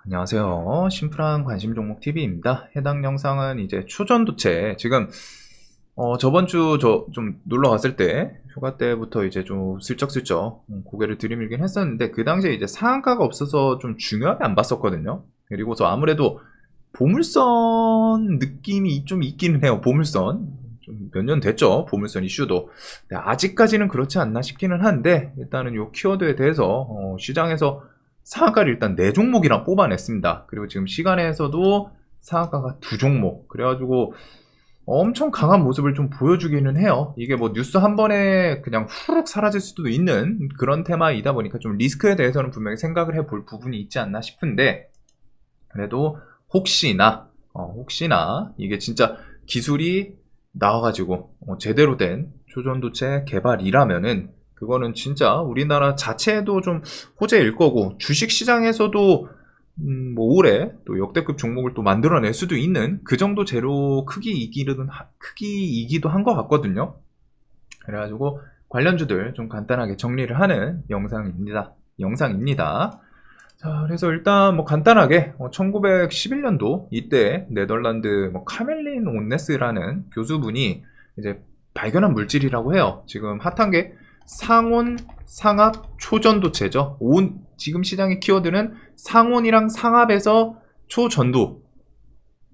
안녕하세요. 심플한 관심 종목 TV입니다. 해당 영상은 이제 초전도체 지금 저번 주 저 좀 놀러 갔을 때 휴가 때부터 이제 좀 슬쩍슬쩍 고개를 들이밀긴 했었는데 그 당시에 이제 상한가가 없어서 좀 중요하게 안 봤었거든요. 그리고서 아무래도 보물선 느낌이 좀 있기는 해요. 보물선 좀 몇 년 됐죠. 보물선 이슈도. 네, 아직까지는 그렇지 않나 싶기는 한데 일단은 요 키워드에 대해서 시장에서 상한가를 일단 4종목이랑 뽑아냈습니다. 그리고 지금 시간에서도 상한가가 2종목. 그래가지고 엄청 강한 모습을 좀 보여주기는 해요. 이게 뭐 뉴스 한 번에 그냥 후룩 사라질 수도 있는 그런 테마이다 보니까 좀 리스크에 대해서는 분명히 생각을 해볼 부분이 있지 않나 싶은데, 그래도 혹시나 이게 진짜 기술이 나와가지고 제대로 된 초전도체 개발이라면은 그거는 진짜 우리나라 자체도 좀 호재일 거고, 주식시장에서도 뭐 올해 또 역대급 종목을 또 만들어낼 수도 있는 그 정도 재료 크기이기도 한 것 같거든요. 그래가지고 관련주들 좀 간단하게 정리를 하는 영상입니다. 자, 그래서 일단 뭐 간단하게 1911년도 이때 네덜란드 카멜린 온네스라는 교수분이 이제 발견한 물질이라고 해요. 지금 핫한 게 상온, 상압, 초전도체죠. 지금 시장의 키워드는 상온이랑 상압에서 초전도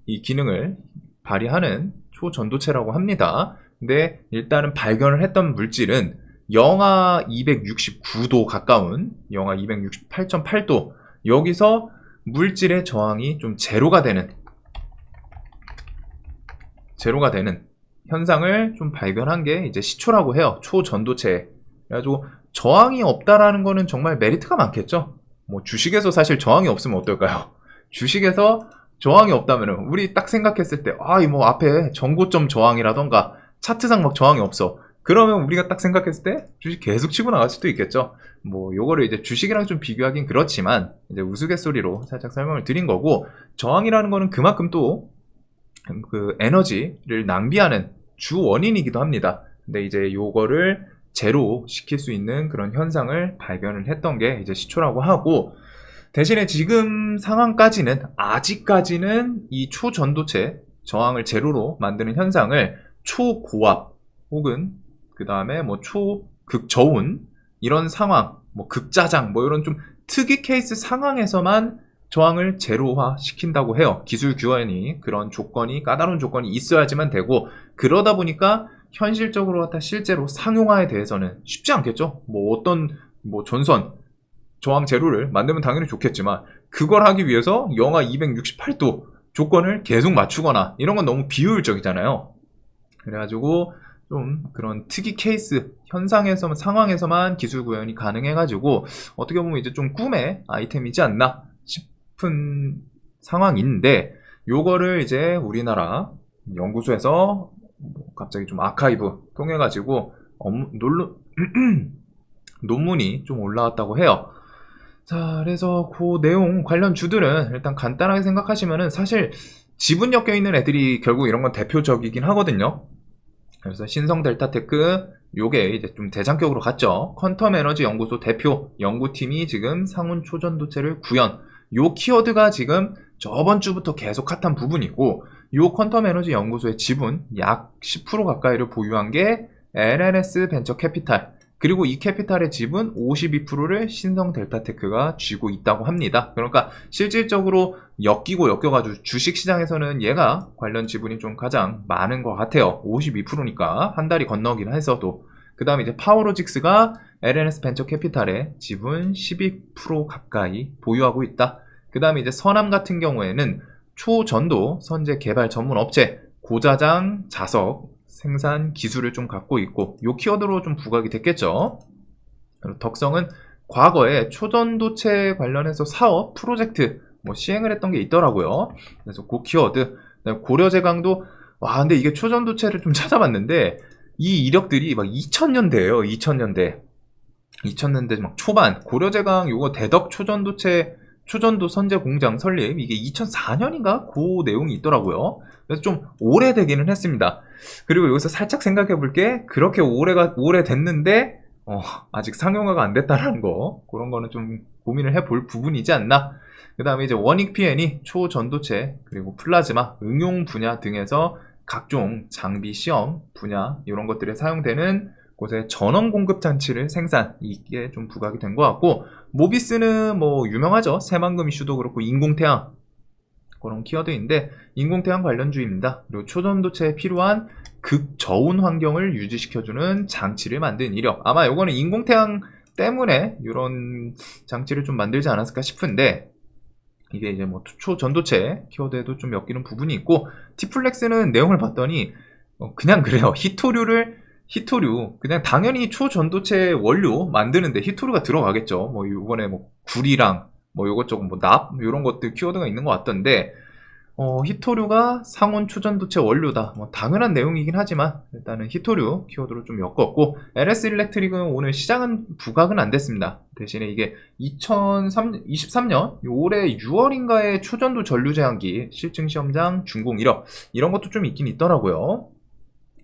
이 기능을 발휘하는 초전도체라고 합니다. 근데 일단은 발견을 했던 물질은 영하 269도 가까운 영하 268.8도, 여기서 물질의 저항이 좀 제로가 되는 현상을 좀 발견한 게 이제 시초라고 해요. 초전도체. 그래가지고 저항이 없다라는 거는 정말 메리트가 많겠죠. 뭐 주식에서 사실 저항이 없으면 어떨까요? 주식에서 저항이 없다면은 우리 딱 생각했을 때 뭐 앞에 전고점 저항이라던가 차트상 막 저항이 없어. 그러면 우리가 딱 생각했을 때 주식 계속 치고 나갈 수도 있겠죠. 뭐 요거를 이제 주식이랑 좀 비교하긴 그렇지만 이제 우스갯소리로 살짝 설명을 드린 거고, 저항이라는 거는 그만큼 또 그 에너지를 낭비하는 주 원인이기도 합니다. 근데 이제 요거를 제로 시킬 수 있는 그런 현상을 발견을 했던 게 이제 시초라고 하고, 대신에 지금 상황까지는 아직까지는 이 초전도체 저항을 제로로 만드는 현상을 초고압 혹은 그 다음에 뭐 초극저온 이런 상황, 뭐 극자장 뭐 이런 좀 특이 케이스 상황에서만 저항을 제로화 시킨다고 해요. 기술 규현이 그런 조건이, 까다로운 조건이 있어야지만 되고, 그러다 보니까 현실적으로 갖다 실제로 상용화에 대해서는 쉽지 않겠죠. 뭐 어떤 전선 저항 제로를 만들면 당연히 좋겠지만 그걸 하기 위해서 영하 268도 조건을 계속 맞추거나 이런 건 너무 비효율적이잖아요. 그래가지고 좀 그런 특이 케이스 상황에서만 기술 구현이 가능해가지고 어떻게 보면 이제 좀 꿈의 아이템이지 않나 싶은 상황인데, 요거를 이제 우리나라 연구소에서 갑자기 좀 아카이브 통해가지고 논문이 좀 올라왔다고 해요. 자, 그래서 그 내용 관련 주들은 일단 간단하게 생각하시면은 사실 지분 엮여 있는 애들이 결국 이런 건 대표적이긴 하거든요. 그래서 신성 델타테크 요게 이제 좀 대장격으로 갔죠. 퀀텀 에너지 연구소 대표 연구팀이 지금 상온 초전도체를 구현, 요 키워드가 지금 저번 주부터 계속 핫한 부분이고, 요 퀀텀 에너지 연구소의 지분 약 10% 가까이를 보유한 게 LNS 벤처 캐피탈, 그리고 이 캐피탈의 지분 52%를 신성 델타테크가 쥐고 있다고 합니다. 그러니까 실질적으로 엮여가지고 주식시장에서는 얘가 관련 지분이 좀 가장 많은 것 같아요. 52%니까 한 달이 건너긴 했어도. 그 다음에 이제 파워로직스가 LNS 벤처 캐피탈의 지분 12% 가까이 보유하고 있다. 그 다음에 이제 선암 같은 경우에는 초전도 선제 개발 전문 업체, 고자장 자석 생산 기술을 좀 갖고 있고, 요 키워드로 좀 부각이 됐겠죠. 덕성은 과거에 초전도체 관련해서 사업 프로젝트 시행을 했던 게 있더라고요. 그래서 그 키워드. 고려제강도 근데 이게 초전도체를 좀 찾아봤는데 이 이력들이 막 2000년대예요. 2000년대 막 초반. 고려제강 요거 대덕 초전도 선제 공장 설립, 이게 2004년인가 그 내용이 있더라고요. 그래서 좀 오래되기는 했습니다. 그리고 여기서 살짝 생각해 볼게, 그렇게 오래됐는데 아직 상용화가 안 됐다라는 거, 그런 거는 좀 고민을 해볼 부분이지 않나. 그 다음에 이제 원익 PN이 초전도체 그리고 플라즈마 응용 분야 등에서 각종 장비 시험 분야 이런 것들에 사용되는 곳에 전원 공급 장치를 생산, 이게 좀 부각이 된 것 같고, 모비스는 뭐 유명하죠. 새만금 이슈도 그렇고 인공태양 그런 키워드인데 인공태양 관련주입니다. 그리고 초전도체에 필요한 극저온 환경을 유지시켜주는 장치를 만든 이력. 아마 요거는 인공태양 때문에 이런 장치를 좀 만들지 않았을까 싶은데, 이게 이제 뭐 초전도체 키워드에도 좀 엮이는 부분이 있고, 티플렉스는 내용을 봤더니 그냥 그래요. 히토류 그냥 당연히 초전도체 원료 만드는데 히토류가 들어가겠죠. 뭐 이번에 뭐 구리랑 뭐 요것저것 뭐 납 이런 것들 키워드가 있는 것 같던데, 히토류가 상온 초전도체 원료다. 뭐 당연한 내용이긴 하지만 일단은 히토류 키워드로 좀 엮었고, LS 일렉트릭은 오늘 시장은 부각은 안 됐습니다. 대신에 이게 2023년 올해 6월인가에 초전도 전류 제한기 실증 시험장 준공 이력 이런 것도 좀 있긴 있더라고요.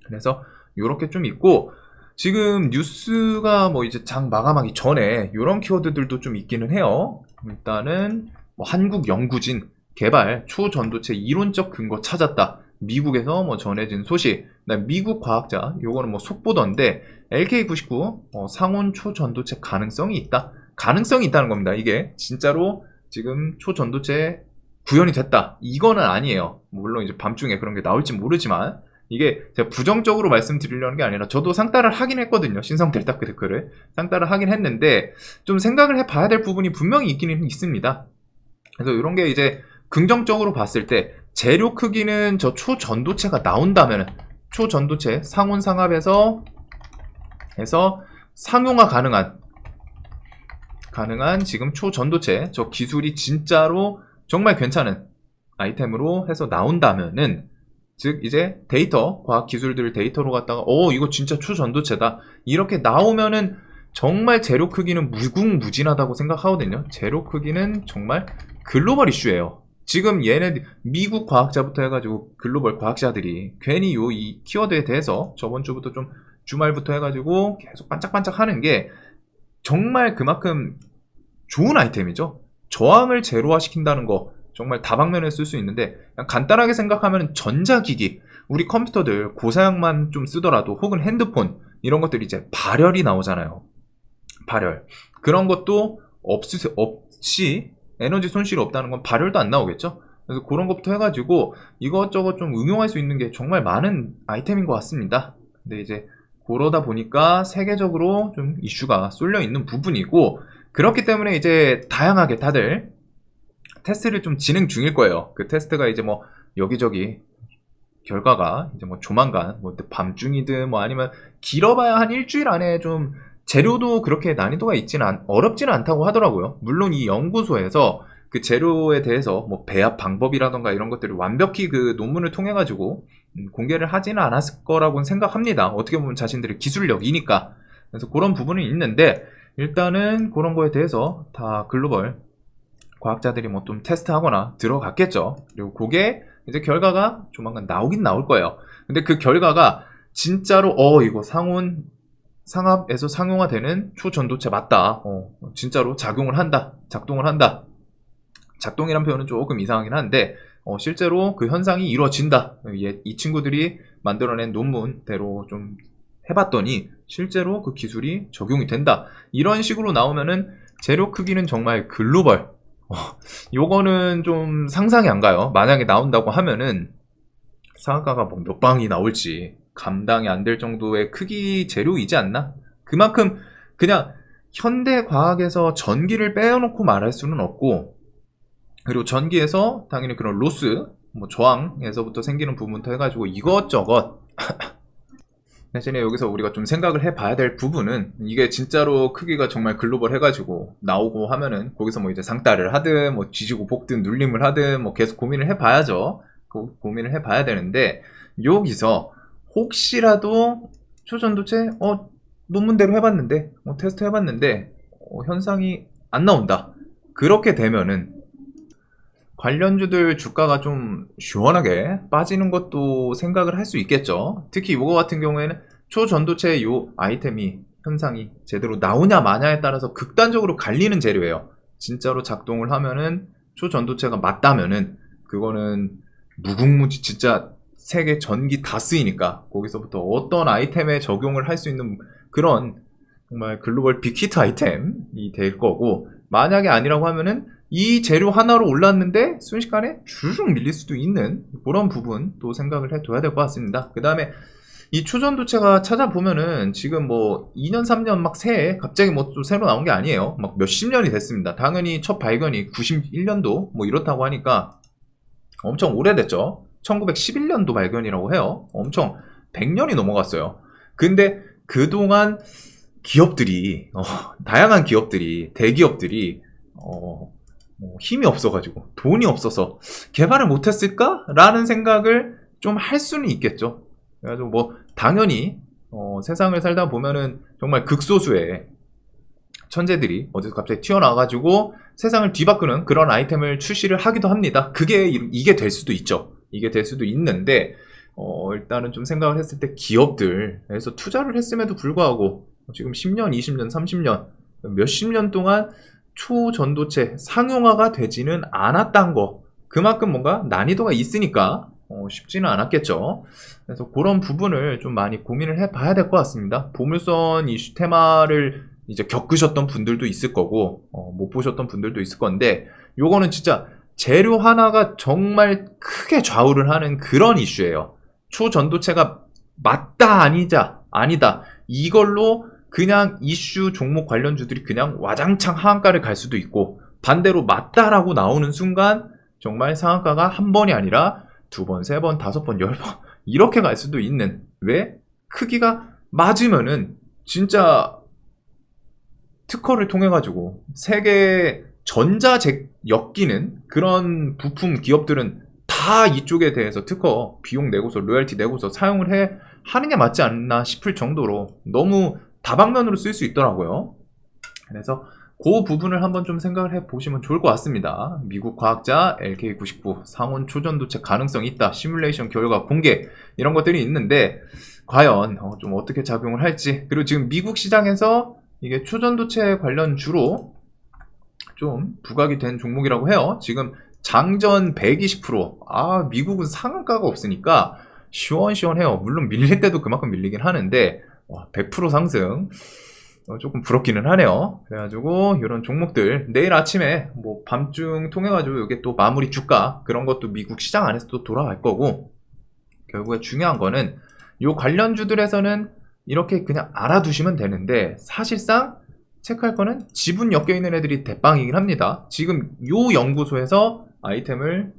그래서 요렇게 좀 있고, 지금 뉴스가 뭐 이제 장 마감하기 전에 요런 키워드들도 좀 있기는 해요. 일단은 뭐 한국 연구진 개발 초전도체 이론적 근거 찾았다. 미국에서 뭐 전해진 소식. 미국 과학자, 요거는 뭐 속보던데 LK99 상온 초전도체 가능성이 있다. 가능성이 있다는 겁니다. 이게 진짜로 지금 초전도체 구현이 됐다. 이거는 아니에요. 물론 이제 밤중에 그런 게 나올지 모르지만, 이게 제가 부정적으로 말씀드리려는 게 아니라 저도 쌍따를 하긴 했거든요. 신성 델타 크래커를 쌍따를 하긴 했는데 좀 생각을 해봐야 될 부분이 분명히 있기는 있습니다. 그래서 이런 게 이제 긍정적으로 봤을 때 재료 크기는 저 초전도체가 나온다면, 초전도체 상온 상압에서 상용화 가능한 지금 초전도체 저 기술이 진짜로 정말 괜찮은 아이템으로 해서 나온다면은, 즉 이제 데이터, 과학 기술들을 데이터로 갖다가 이거 진짜 초전도체다 이렇게 나오면은 정말 재료 크기는 무궁무진하다고 생각하거든요. 재료 크기는 정말 글로벌 이슈예요. 지금 얘네 미국 과학자부터 해가지고 글로벌 과학자들이 괜히 이 키워드에 대해서 저번 주부터 좀 주말부터 해가지고 계속 반짝반짝 하는 게 정말 그만큼 좋은 아이템이죠. 저항을 제로화 시킨다는 거 정말 다방면에 쓸 수 있는데, 그냥 간단하게 생각하면 전자기기, 우리 컴퓨터들 고사양만 좀 쓰더라도 혹은 핸드폰 이런 것들이 이제 발열이 나오잖아요. 발열. 그런 것도 없이 에너지 손실이 없다는 건 발열도 안 나오겠죠. 그래서 그런 것부터 해가지고 이것저것 좀 응용할 수 있는 게 정말 많은 아이템인 것 같습니다. 근데 이제 그러다 보니까 세계적으로 좀 이슈가 쏠려 있는 부분이고, 그렇기 때문에 이제 다양하게 다들 테스트를 좀 진행 중일 거예요. 그 테스트가 이제 뭐 여기저기 결과가 이제 뭐 조만간 뭐 밤중이든 뭐 아니면 길어봐야 한 일주일 안에 좀 재료도 그렇게 난이도가 어렵지는 않다고 하더라고요. 물론 이 연구소에서 그 재료에 대해서 뭐 배합 방법이라던가 이런 것들을 완벽히 그 논문을 통해 가지고 공개를 하지는 않았을 거라고는 생각합니다. 어떻게 보면 자신들의 기술력이니까. 그래서 그런 부분은 있는데, 일단은 그런 거에 대해서 다 글로벌 과학자들이 뭐 좀 테스트하거나 들어갔겠죠. 그리고 그게 이제 결과가 조만간 나오긴 나올 거예요. 근데 그 결과가 진짜로 이거 상압에서 상용화되는 초전도체 맞다. 진짜로 작동을 한다. 작동이란 표현은 조금 이상하긴 한데 실제로 그 현상이 이루어진다. 이 친구들이 만들어낸 논문대로 좀 해봤더니 실제로 그 기술이 적용이 된다. 이런 식으로 나오면은 재료 크기는 정말 글로벌. 요거는 좀 상상이 안 가요. 만약에 나온다고 하면은 사과가 뭐 몇 방이 나올지 감당이 안 될 정도의 크기 재료이지 않나? 그만큼 그냥 현대 과학에서 전기를 빼놓고 말할 수는 없고, 그리고 전기에서 당연히 그런 로스, 뭐 저항에서부터 생기는 부분부터 해가지고 이것저것 대신에 여기서 우리가 좀 생각을 해봐야 될 부분은, 이게 진짜로 크기가 정말 글로벌 해가지고 나오고 하면은 거기서 뭐 이제 상따를 하든 뭐 뒤지고 볶든 눌림을 하든 뭐 계속 고민을 해봐야죠. 고민을 해봐야 되는데, 여기서 혹시라도 초전도체 논문대로 해봤는데 테스트 해봤는데 현상이 안 나온다. 그렇게 되면은 관련주들 주가가 좀 시원하게 빠지는 것도 생각을 할 수 있겠죠. 특히 이거 같은 경우에는 초전도체 요 아이템이 현상이 제대로 나오냐 마냐에 따라서 극단적으로 갈리는 재료예요. 진짜로 작동을 하면은 초전도체가 맞다면은 그거는 무궁무지 진짜 세계 전기 다 쓰이니까 거기서부터 어떤 아이템에 적용을 할 수 있는 그런 정말 글로벌 빅히트 아이템이 될 거고, 만약에 아니라고 하면은 이 재료 하나로 올랐는데 순식간에 주르륵 밀릴 수도 있는 그런 부분 또 생각을 해둬야 될 것 같습니다. 그 다음에 이 초전도체가 찾아보면은 지금 뭐 2년 3년 막 새해 갑자기 뭐 또 새로 나온 게 아니에요. 막 몇십 년이 됐습니다. 당연히 첫 발견이 91년도 뭐 이렇다고 하니까 엄청 오래됐죠. 1911년도 발견이라고 해요. 엄청 100년이 넘어갔어요. 근데 그동안 기업들이 다양한 기업들이 대기업들이 힘이 없어가지고 돈이 없어서 개발을 못했을까? 라는 생각을 좀 할 수는 있겠죠. 그래가지고 뭐 당연히 세상을 살다 보면은 정말 극소수의 천재들이 어디서 갑자기 튀어나와가지고 세상을 뒤바꾸는 그런 아이템을 출시를 하기도 합니다. 그게 이게 될 수도 있죠. 이게 될 수도 있는데 일단은 좀 생각을 했을 때 기업들에서 투자를 했음에도 불구하고 지금 10년, 20년, 30년 몇십 년 동안 초전도체 상용화가 되지는 않았다는 거, 그만큼 뭔가 난이도가 있으니까 쉽지는 않았겠죠. 그래서 그런 부분을 좀 많이 고민을 해봐야 될 것 같습니다. 보물선 이슈 테마를 이제 겪으셨던 분들도 있을 거고 못 보셨던 분들도 있을 건데, 요거는 진짜 재료 하나가 정말 크게 좌우를 하는 그런 이슈예요. 초전도체가 맞다 아니다 이걸로 그냥 이슈 종목 관련주들이 그냥 와장창 하한가를 갈 수도 있고, 반대로 맞다라고 나오는 순간 정말 상한가가 한 번이 아니라 두 번, 세 번, 다섯 번, 10번 이렇게 갈 수도 있는, 왜? 크기가 맞으면은 진짜 특허를 통해 가지고 세계 전자재 엮이는 그런 부품 기업들은 다 이쪽에 대해서 특허 비용 내고서 로열티 내고서 사용을 하는 게 맞지 않나 싶을 정도로 너무 다방면으로 쓸 수 있더라고요. 그래서 그 부분을 한번 좀 생각을 해보시면 좋을 것 같습니다. 미국 과학자 LK99 상온 초전도체 가능성이 있다 시뮬레이션 결과 공개, 이런 것들이 있는데 과연 좀 어떻게 작용을 할지, 그리고 지금 미국 시장에서 이게 초전도체 관련 주로 좀 부각이 된 종목이라고 해요. 지금 장전 120%. 미국은 상한가가 없으니까 시원시원해요. 물론 밀릴 때도 그만큼 밀리긴 하는데 100% 상승, 조금 부럽기는 하네요. 그래가지고 이런 종목들 내일 아침에 뭐 밤중 통해가지고 이게 또 마무리 주가 그런 것도 미국 시장 안에서 또 돌아갈 거고, 결국에 중요한 거는 요 관련주들에서는 이렇게 그냥 알아두시면 되는데, 사실상 체크할 거는 지분 엮여있는 애들이 대빵이긴 합니다. 지금 요 연구소에서 아이템을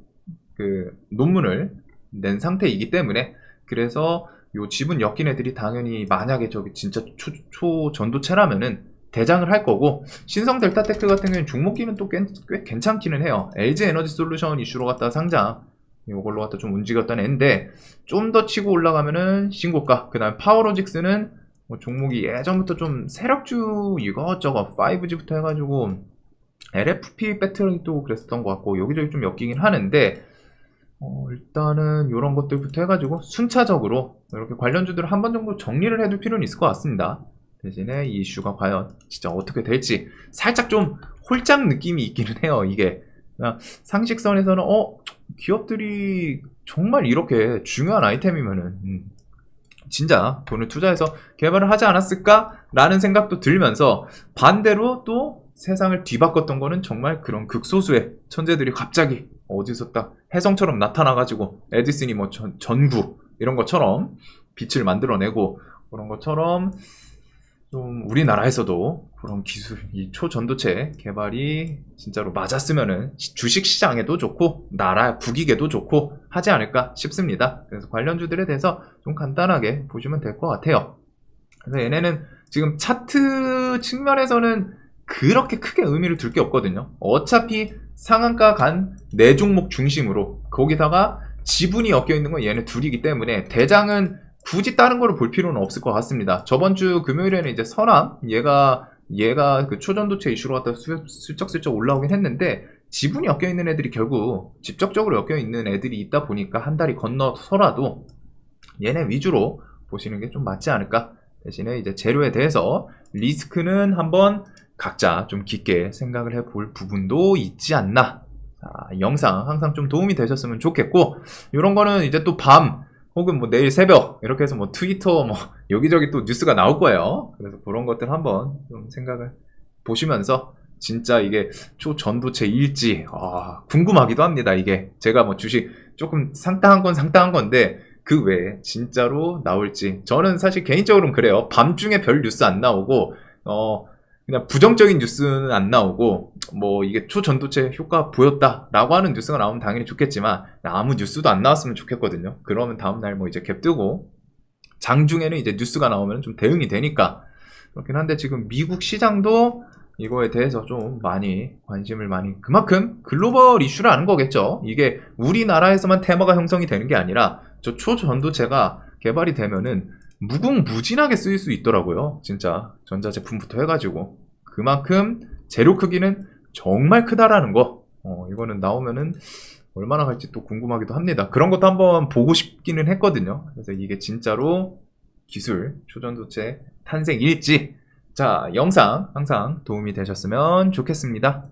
논문을 낸 상태이기 때문에, 그래서 요 지분 엮인 애들이 당연히 만약에 저기 진짜 초전도체라면은 대장을 할 거고, 신성 델타테크 같은 경우는 종목기는 또 꽤 괜찮기는 해요. LG 에너지 솔루션 이슈로 갖다 상장, 이걸로 갖다 좀 움직였던 애인데 좀 더 치고 올라가면은 신고가. 그 다음 파워로직스는 뭐 종목이 예전부터 좀 세력주 이것저것 5G부터 해가지고 LFP 배터리도 그랬었던 것 같고 여기저기 좀 엮이긴 하는데, 일단은 이런 것들부터 해가지고 순차적으로 이렇게 관련주들을 한 번 정도 정리를 해둘 필요는 있을 것 같습니다. 대신에 이 이슈가 과연 진짜 어떻게 될지 살짝 좀 홀짝 느낌이 있기는 해요. 이게 상식선에서는 기업들이 정말 이렇게 중요한 아이템이면은 진짜 돈을 투자해서 개발을 하지 않았을까? 라는 생각도 들면서, 반대로 또 세상을 뒤바꿨던 거는 정말 그런 극소수의 천재들이 갑자기 어디서 딱 혜성처럼 나타나가지고 에디슨이 뭐 전구 이런 것처럼 빛을 만들어내고, 그런 것처럼 좀 우리나라에서도 그런 기술, 이 초전도체 개발이 진짜로 맞았으면은 주식시장에도 좋고 나라 국익에도 좋고 하지 않을까 싶습니다. 그래서 관련주들에 대해서 좀 간단하게 보시면 될 것 같아요. 그래서 얘네는 지금 차트 측면에서는 그렇게 크게 의미를 둘 게 없거든요. 어차피 상한가 간 4종목 중심으로 거기다가 지분이 엮여 있는 건 얘네 둘이기 때문에 대장은 굳이 다른 거를 볼 필요는 없을 것 같습니다. 저번 주 금요일에는 이제 선암, 얘가 그 초전도체 이슈로 갖다 슬쩍슬쩍 올라오긴 했는데, 지분이 엮여 있는 애들이 결국 직접적으로 엮여 있는 애들이 있다 보니까 한 달이 건너서라도 얘네 위주로 보시는 게 좀 맞지 않을까. 대신에 이제 재료에 대해서 리스크는 한번 각자 좀 깊게 생각을 해볼 부분도 있지 않나. 자, 영상 항상 좀 도움이 되셨으면 좋겠고, 이런 거는 이제 또 밤 혹은 뭐 내일 새벽 이렇게 해서 뭐 트위터 뭐 여기저기 또 뉴스가 나올 거예요. 그래서 그런 것들 한번 좀 생각을 보시면서 진짜 이게 초전도체일지 궁금하기도 합니다. 이게 제가 뭐 주식 조금 상당한 건 상당한 건데 그 외에 진짜로 나올지. 저는 사실 개인적으로는 그래요. 밤중에 별 뉴스 안 나오고 그냥 부정적인 뉴스는 안 나오고 뭐 이게 초전도체 효과 보였다라고 하는 뉴스가 나오면 당연히 좋겠지만 아무 뉴스도 안 나왔으면 좋겠거든요. 그러면 다음날 뭐 이제 갭 뜨고 장중에는 이제 뉴스가 나오면 좀 대응이 되니까 그렇긴 한데, 지금 미국 시장도 이거에 대해서 좀 많이 관심을 많이, 그만큼 글로벌 이슈라는 거겠죠. 이게 우리나라에서만 테마가 형성이 되는 게 아니라 저 초전도체가 개발이 되면은 무궁무진하게 쓰일 수 있더라고요. 진짜 전자제품부터 해가지고 그만큼 재료 크기는 정말 크다라는 거. 이거는 나오면은 얼마나 갈지 또 궁금하기도 합니다. 그런 것도 한번 보고 싶기는 했거든요. 그래서 이게 진짜로 기술 초전도체 탄생일지. 자, 영상 항상 도움이 되셨으면 좋겠습니다.